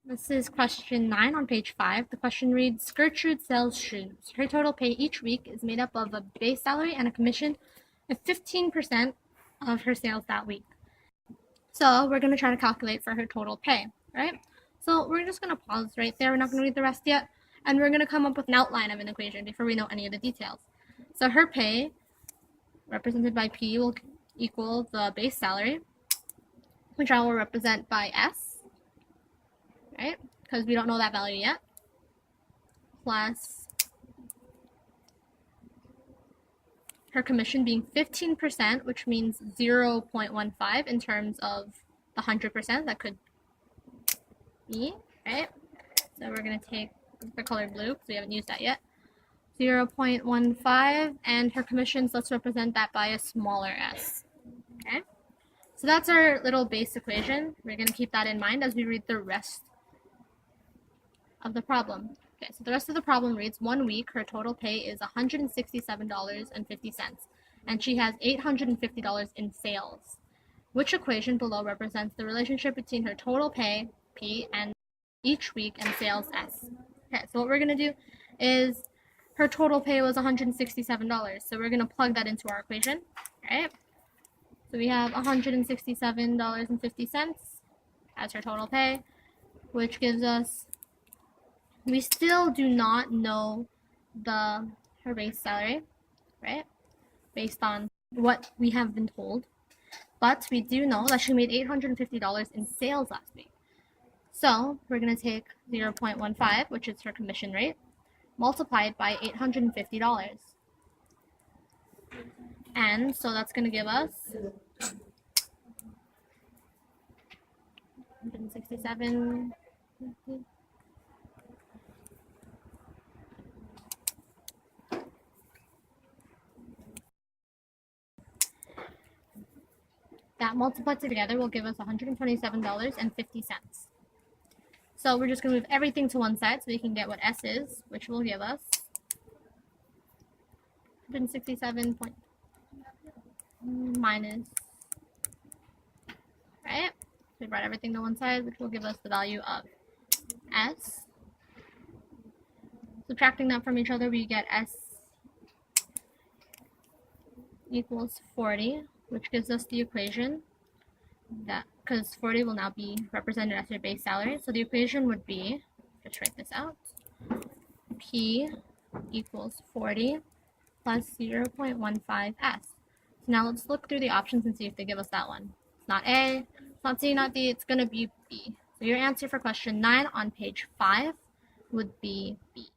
This is question 9 on page 5. The question reads, Gertrude sells shoes. Her total pay each week is made up of a base salary and a commission of 15% of her sales that week. So we're going to try to calculate for her total pay, right? So we're just going to pause right there. We're not going to read the rest yet. And we're going to come up with an outline of an equation before we know any of the details. So her pay, represented by P, will equal the base salary, which I will represent by S, right? Because we don't know that value yet, plus her commission being 15%, which means 0.15 in terms of the 100% that could be, right? So we're going to take the color blue because we haven't used that yet. 0.15, and her commissions, let's represent that by a smaller s. Okay? So that's our little base equation. We're going to keep that in mind as we read the rest of the problem. Okay, so the rest of the problem reads, 1 week, her total pay is $167.50, and she has $850 in sales. Which equation below represents the relationship between her total pay, P, and each week and sales, S? Okay, so what we're going to do is, her total pay was $167, so we're going to plug that into our equation, right? So we have $167.50 as her total pay, which gives us, we still do not know her base salary, right? Based on what we have been told. But we do know that she made $850 in sales last week. So we're going to take 0.15, which is her commission rate, multiplied by $850. And so that's going to give us 167. That multiplied together will give us $127.50. So we're just going to move everything to one side so we can get what S is, which will give us 167 minus, right? So we brought everything to one side, which will give us the value of S. Subtracting that from each other, we get S equals 40, which gives us the equation that, because 40 will now be represented as your base salary, so the equation would be, just write this out, P equals 40 plus 0.15S. So now let's look through the options and see if they give us that one. It's not A, it's not C, not D, it's going to be B. So your answer for question 9 on page 5 would be B.